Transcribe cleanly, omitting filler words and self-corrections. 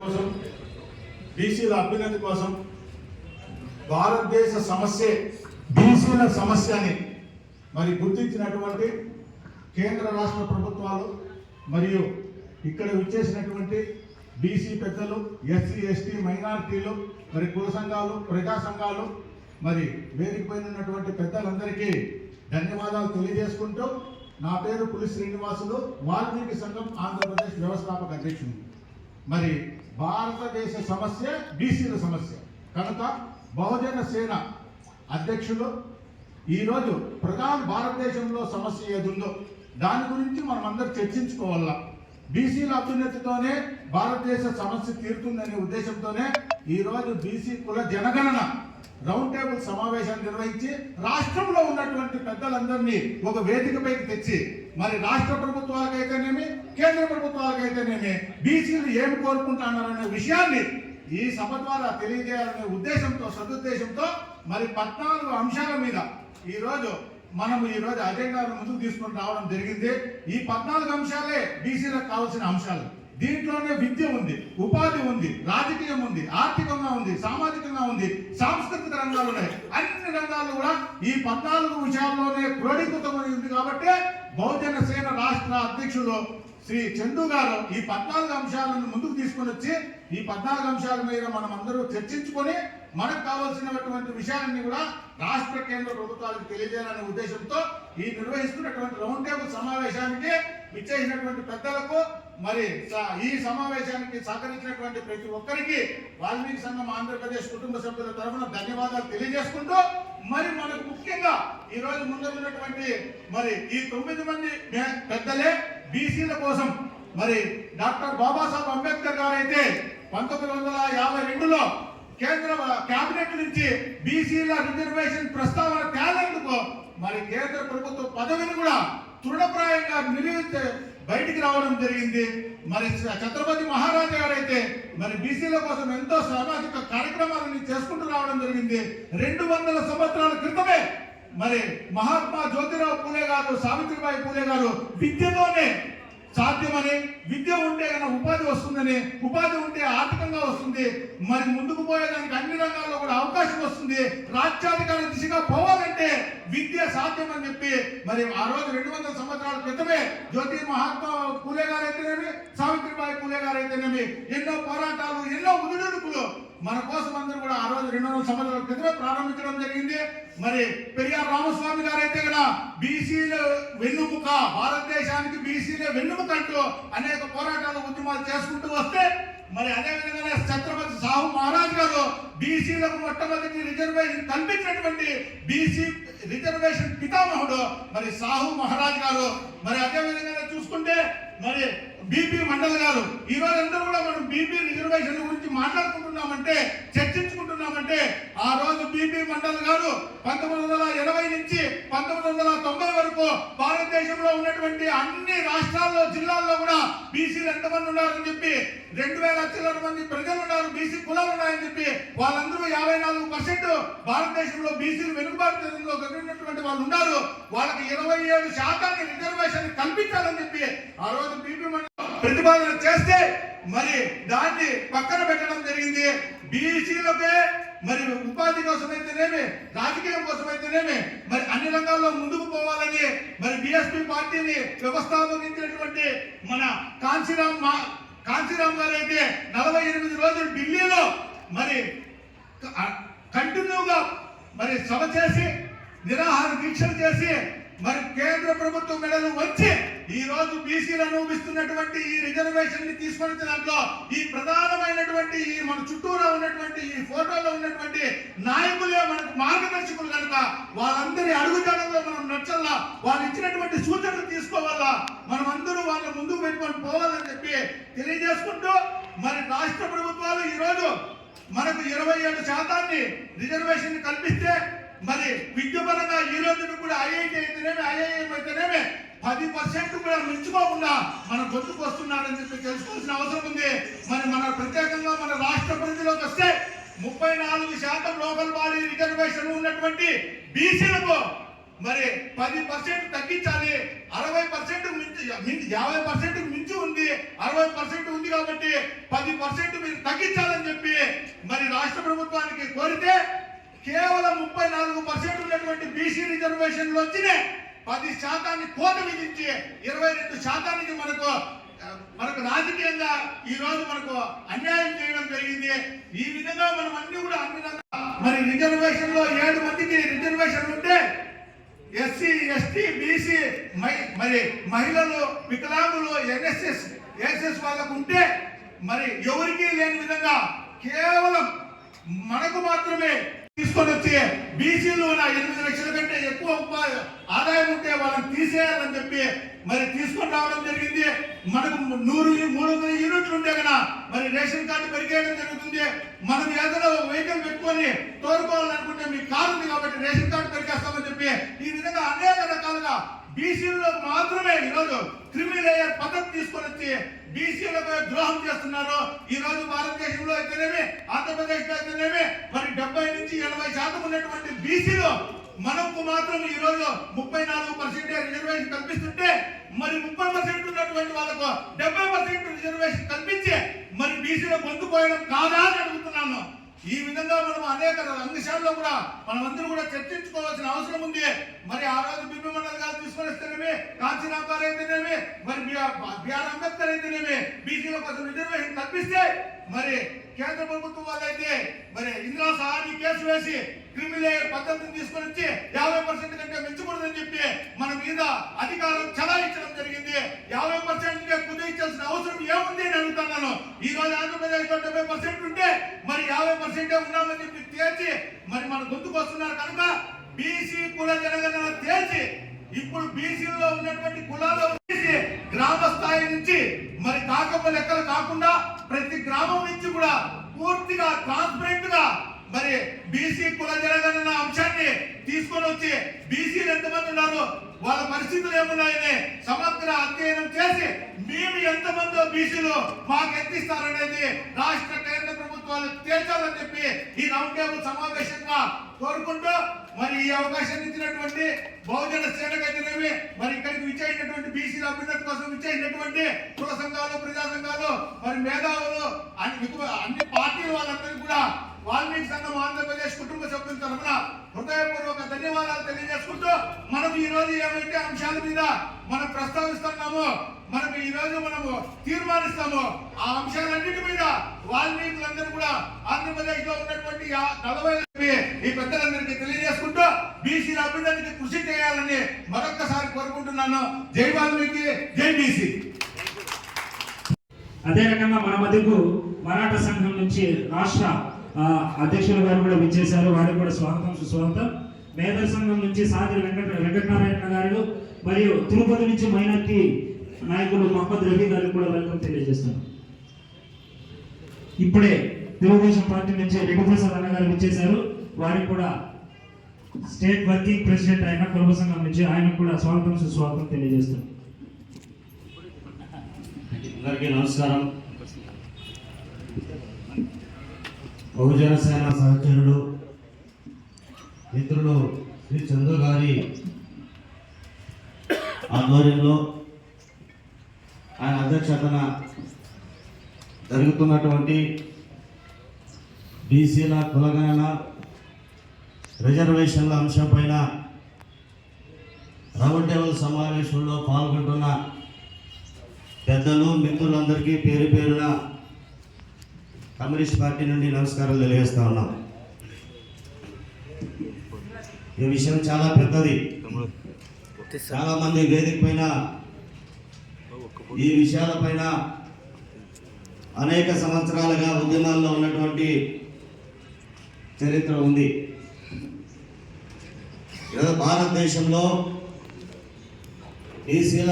కోసం బీసీల అభ్యున్నతి కోసం భారతదేశ సమస్య బీసీల సమస్యని మరి గుర్తించినటువంటి కేంద్ర రాష్ట్ర ప్రభుత్వాలు మరియు ఇక్కడ విచ్చేసినటువంటి బీసీ పెద్దలు, ఎస్సీ ఎస్టీ మైనారిటీలు, మరి కుల సంఘాలు, ప్రజా సంఘాలు, మరి వేదిక పైన ఉన్నటువంటి పెద్దలందరికీ ధన్యవాదాలు తెలియజేసుకుంటూ, నా పేరు పులి శ్రీనివాసులు, వాల్మీకి సంఘం ఆంధ్రప్రదేశ్ వ్యవస్థాపక అధ్యక్షుడు. మరి భారతదేశ సమస్య బీసీల సమస్య కనుక బహుజన సేన అధ్యక్షులు ఈరోజు ప్రధాన భారతదేశంలో సమస్య ఏదుందో దాని గురించి మనం అందరూ చర్చించుకోవాలా. బీసీల అభ్యున్నతితోనే భారతదేశ సమస్య తీరుతుందనే ఉద్దేశంతోనే ఈరోజు బీసీ కుల జనగణన రౌండ్ టేబుల్ సమావేశాన్ని నిర్వహించి రాష్ట్రంలో ఉన్నటువంటి పెద్దలందరినీ ఒక వేదికపైకి తెచ్చి మరి రాష్ట్ర ప్రభుత్వాలకైతేనేమి, కేంద్ర ప్రభుత్వాలకైతేనేమి బీసీలు ఏమి కోరుకుంటున్నారనే విషయాన్ని ఈ సభ ద్వారా తెలియజేయాలనే ఉద్దేశంతో, సదుద్దేశంతో మరి 14 అంశాల మీద మనం ఈరోజు అజెండాను ముందుకు తీసుకొని రావడం జరిగింది. ఈ 14 అంశాలే బీసీలకు కావాల్సిన అంశాలు. దీంట్లోనే విద్య ఉంది, ఉపాధి ఉంది, రాజకీయం ఉంది, ఆర్థికంగా ఉంది, సామాజికంగా ఉంది, సాంస్కృతిక రంగాలు ఉన్నాయి. అన్ని రంగాలు కూడా ఈ 14 విషయాల్లోనే క్రోడీకృతమై ఉంది. కాబట్టి బహుజన సేన రాష్ట్ర అధ్యక్షులు శ్రీ చందు గారు ఈ 14 అంశాలను ముందుకు తీసుకొని వచ్చి ఈ 14 అంశాల మీద మనం అందరూ చర్చించుకొని మనకు కావాల్సినటువంటి విషయాలన్నీ కూడా రాష్ట్ర కేంద్ర ప్రభుత్వాలకు తెలియజేయాలనే ఉద్దేశంతో ఈ నిర్వహిస్తున్నటువంటి రౌండ్ టేబుల్ సమావేశానికి ఇచ్చేసినటువంటి పెద్దలకు, మరి ఈ సమావేశానికి సహకరించినటువంటి ప్రతి ఒక్కరికి వాల్మీకి సంఘం ఆంధ్రప్రదేశ్ కుటుంబ సభ్యుల తరఫున ధన్యవాదాలు తెలియజేసుకుంటూ, మరి మనకు ముఖ్యంగా ఈ రోజు ముందున్నటువంటి మరి ఈ 9 మంది పెద్దలే బీసీల కోసం మరి డాక్టర్ బాబాసాహెబ్ అంబేద్కర్ గారు అయితే 1952లో కేంద్ర కేబినెట్ నుంచి బీసీల రిజర్వేషన్ ప్రస్తావన తేలేందుకు మరి కేంద్ర ప్రభుత్వ పదవిని కూడా తృణప్రాయంగా బయటికి రావడం జరిగింది. మరి ఛత్రపతి మహారాజా గారు అయితే మరి బీసీల కోసం ఎంతో సామాజిక కార్యక్రమాలను చేసుకుంటూ రావడం జరిగింది. 200 సంవత్సరాల క్రితమే మరి మహాత్మా జ్యోతిరావు పూలే గారు, సావిత్రిబాయి పూలే గారు విద్యతోనే సాధ్యమని, విద్య ఉంటే కన్నా ఉపాధి వస్తుందని, ఉపాధి ఉంటే ఆర్థికంగా వస్తుంది, మరి ముందుకు పోయేదానికి అన్ని రంగాల్లో కూడా అవకాశం వస్తుంది, రాజ్యాధికార దిశగా పోవాలంటే విద్య సాధ్యమని చెప్పి మరి ఆ రోజు 200 సంవత్సరాల క్రితమే జ్యోతి మహాత్మా పూలే గారు అయితేనేమి, సావిత్రిబాయి పూలే గారు అయితేనేమి ఎన్నో పోరాటాలు, ఎన్నో ఉదుడుకులు మన కోసం అందరూ కూడా ఆ రోజు 200 సంవత్సరాల క్రితమే ప్రారంభించడం జరిగింది. మరి పెరియార్ రామస్వామి గారు అయితే కదా బీసీల వెన్నుముక, భారతదేశానికి బీసీలే వెన్నుముక అంటూ అనేక పోరాటాలు, ఉద్యమాలు చేసుకుంటూ వస్తే మరి అదేవిధంగా ఛత్రపతి సాహు మహారాజ్ గారు బీసీలకు మొట్టమొదటి రిజర్వేషన్ కల్పించినటువంటి బీసీ రిజర్వేషన్ పితామహుడు మరి సాహు మహారాజ్ గారు. మరి అదేవిధంగా చూసుకుంటే మరి బీపీ మండల్ గారు. ఈ రోజు అందరూ కూడా మనం బీపీ రిజర్వేషన్ గురించి మాట్లాడుకుంటున్నామంటే, చర్చించుకుంటున్నామంటే ఆ రోజు బీపీ మండల్ గారు 1980 నుంచి 1990 వరకు భారతదేశంలో ఉన్నటువంటి అన్ని రాష్ట్రాల్లో, జిల్లాల్లో కూడా బీసీలు ఎంతమంది ఉన్నారని చెప్పి 2000 చిల్లర మంది ప్రజలు ఉన్నారు, బీసీ కులాలు ఉన్నాయని చెప్పి వాళ్ళందరూ 54% భారతదేశంలో బీసీలు వెనుకబాటులో కలిగినటువంటి వాళ్ళు ఉన్నారు. వాళ్ళకి 27% రిజర్వేషన్ కల్పించాలని చెప్పి ఆ రోజు బీపీ మండల్ ప్రతిపాదన చేస్తే మరి దాన్ని పక్కన పెట్టడం జరిగింది. బీసీలకే మరి ఉపాధి కోసమైతేనేమి, రాజకీయం కోసమైతేనేమి మరి అన్ని రంగాల్లో ముందుకు పోవాలని మరి బీఎస్పీ పార్టీని వ్యవస్థాపించినటువంటి మన కాంశీరామ్ గారు అయితే 48 రోజులు ఢిల్లీలో మరి కంటిన్యూగా మరి సభ చేసి, నిరాహార దీక్షలు చేసి మరి కేంద్ర ప్రభుత్వం మెడలు వచ్చి ఈ రోజు బీసీలు అనుభవిస్తున్నటువంటి ఈ రిజర్వేషన్ ని తీసుకొని దాంట్లో ఈ ప్రధానమైనటువంటి ఈ మన చుట్టూరా ఉన్నటువంటి ఈ ఫోటోలో ఉన్నటువంటి నాయకులే మనకు మార్గదర్శకులు కనుక వాళ్ళందరి అడుగుజాడల్లో మనం నచ్చల్లా, వాళ్ళు ఇచ్చినటువంటి సూచనలు తీసుకోవాలా, మనం అందరూ వాళ్ళ ముందుకు పెట్టుకొని పోవాలని చెప్పి తెలియజేసుకుంటూ మరి రాష్ట్ర ప్రభుత్వాలు ఈ రోజు మనకు 27% రిజర్వేషన్ కల్పిస్తే మరి విద్యాపరంగా ఈ రోజు కూడా ఐఐటి అయితేనేమి, ఐఐఎం అయితేనేమి 10% కూడా మించుకోకుండా మన గొంతుకు వస్తున్నారని చెప్పి తెలుసుకోవాల్సిన అవసరం ఉంది. మరి మన ప్రత్యేకంగా మన రాష్ట్ర పరిధిలోకి వస్తే 34% లోకల్ బాడీ రిజర్వేషన్ ఉన్నటువంటి బీసీలకు మరి 10% తగ్గించాలి. 60% మించి 50% మించి ఉంది, 60% ఉంది కాబట్టి 10% మీరు తగ్గించాలని చెప్పి మరి రాష్ట్ర ప్రభుత్వానికి కోరితే కేవలం 34% ఉన్నటువంటి బీసీ రిజర్వేషన్లు వచ్చినాయి. 10% కోత విధించి 22% మనకు రాజకీయంగా ఈ రోజు మనకు అన్యాయం చేయడం జరిగింది. ఈ విధంగా మనం అన్ని కూడా అన్ని మరి రిజర్వేషన్ లో 7 మందికి రిజర్వేషన్ ఉంటే ఎస్సీ ఎస్టీ బీసీ మరి మహిళలు వికలాంగులు ఎస్ఎస్ వాళ్ళకు ఉంటే మరి ఎవరికీ లేని విధంగా కేవలం మనకు మాత్రమే తీసుకొని వచ్చి బీసీలు 8 లక్షల కంటే ఎక్కువ ఆదాయం ఉంటే వాళ్ళని తీసేయాలని చెప్పి మరి తీసుకొని రావడం జరిగింది. మనకు 300 యూనిట్లు ఉంటే కదా మరి రేషన్ కార్డు పెరిగేయడం జరుగుతుంది. మనం ఏదైనా వెహికల్ పెట్టుకొని తోడుకోవాలనుకుంటే మీ కారు ఉంది కాబట్టి రేషన్ కార్డు పెరిగేస్తామని చెప్పి ఈ విధంగా అనేక రకాలుగా బీసీలో మాత్రమే ఈరోజు క్రిమినల్ లేయర్ పద్ధతి తీసుకొని వచ్చి బీసీలకు ద్రోహం చేస్తున్నారు. ఈ రోజు భారతదేశంలో అయితేనేమి ఆంధ్రప్రదేశ్ లో అయితేనేమి మరి 70 నుంచి 80% ఉన్నటువంటి బీసీలు మనకు మాత్రం ఈ రోజు 34% రిజర్వేషన్ కల్పిస్తుంటే మరి 30% ఉన్నటువంటి వాళ్ళకు 70% రిజర్వేషన్ కల్పించి మరి బీసీలో పొందుకోవడం కాదా అని అడుగుతున్నాను. ఈ విధంగా మనం అనేక అంశాల్లో కూడా మనమందరూ కూడా చర్చించుకోవాల్సిన అవసరం ఉంది. మరి ఆ రోజు బిపి మండల్ గారు తీసుకొని వస్తేనేమి, కాంచీరామ్ గారు అయితేనేమి, మరి బిఆర్ అంబేద్కర్ అయితేనేమి బీసీల కోసం రిజర్వేషన్ కల్పిస్తే మరి కేంద్ర ప్రభుత్వం వాళ్ళైతే మరి ఇందిరా సహాని కేసు వేసి క్రిమినల్ లేయర్ పద్ధతిని తీసుకొని వచ్చి 50% కంటే మించకూడదని చెప్పి మన మీద అధికారం చలాయించడం జరిగింది. 50% కుదించాల్సిన అవసరం ఏముంది అని అడుగుతున్నాను. ఈ రోజు ఆంధ్రప్రదేశ్ లో 70% ఉంటే మరి 50% ఉన్నామని చెప్పి తేల్చి మరి మన గొంతుకు వస్తున్నారు కనుక బీసీ కుల జనగణన తేల్చి ఇప్పుడు బీసీలో ఉన్నటువంటి కులాలు గ్రామ స్థాయి నుంచి మరి కాకమ్మ లెక్కలు కాకుండా ప్రతి గ్రామం నుంచి కూడా పూర్తిగా ట్రాన్స్పరెంట్ గా మరి బీసీ కుల జనగణన అంశాన్ని తీసుకొని వచ్చి బీసీలు ఎంతమంది ఉన్నారు, వాళ్ళ పరిస్థితులు ఏమున్నాయని సమగ్ర అధ్యయనం చేసి మేము ఎంతమందో బీసీలు మాకు ఎత్తిస్తారనేది రాష్ట్ర కేంద్ర ప్రభుత్వాలు తేల్చాలని చెప్పి ఈ రౌండ్ టేబుల్ సమావేశంగా కోరుకుంటూ మరి ఈ అవకాశాన్ని ఇచ్చినటువంటి బహుజన సేనకైతేనేమి మరి ఇక్కడికి విచ్చేసినటువంటి బీసీల అభ్యున్నతి కోసం విచ్చేసినటువంటి కుల సంఘాలు ప్రజా సంఘాలు మరి మేధావులు అన్ని పార్టీల వాళ్ళందరికీ కూడా వాల్మీకి సంఘం ఆంధ్రప్రదేశ్ కుటుంబ సభ్యుల తరఫున హృదయపూర్వక ధన్యవాదాలు తెలియజేసుకుంటూ మనం ఈ రోజు ఏవైతే అంశాల మీద మనం ప్రస్తావిస్తున్నామో మనకు ఈ రోజు మనము తీర్మానిస్తాము ఆ అంశాలన్నిటి మీద వాల్మీకులందరూ కూడా ఆంధ్రప్రదేశ్ లో ఉన్నటువంటి 40 ఈ పెద్దలందరికీ తెలియజేసుకుంటూ బీసీల అభ్యున్నతికి కృషి చేయాలని మరొక్కసారి కోరుకుంటున్నాను. జై వాల్మీకి, జై బీసీ. అదే రకంగా మన మధ్యకు మరాఠా సంఘం నుంచి రాష్ట్ర అధ్యక్షుల గారు కూడా విచ్చేశారు. వారికి కూడా స్వాగతం సుస్వాగతం. మేధర్ సంఘం నుంచి సాది వెంకటనారాయణ గారు మరియు తిరుపతి నుంచి మైనార్టీ నాయకులు మహమ్మద్ రఫీ గారికి కూడా వెల్కమ్ తెలియజేస్తున్నారు. ఇప్పుడే తెలుగుదేశం పార్టీ నుంచి రెడ్డి ప్రసాద్ అన్న గారు విచ్చేశారు. వారికి కూడా స్టేట్ వర్కింగ్ ప్రెసిడెంట్ అయిన కుల సంఘం నుంచి ఆయనకు కూడా స్వాగతం సుస్వాగతం తెలియజేస్తున్నారు. అందరికీ నమస్కారం. బహుజన సేన సహచరుడు మిత్రులు శ్రీ చంద్రు గారి ఆధ్వర్యంలో ఆయన అధ్యక్షతన జరుగుతున్నటువంటి బీసీల కులగణన రిజర్వేషన్ల అంశంపైన రౌండ్ టేబుల్ సమావేశంలో పాల్గొంటున్న పెద్దలు మిత్రులందరికీ పేరు పేరున కమ్యూనిస్ట్ పార్టీ నుండి నమస్కారాలు తెలియజేస్తా ఉన్నాం. ఈ విషయం చాలా పెద్దది. చాలా మంది వేదిక పైన ఈ విషయాలపైన అనేక సంవత్సరాలుగా ఉద్యమాల్లో ఉన్నటువంటి చరిత్ర ఉంది. భారతదేశంలో బీసీల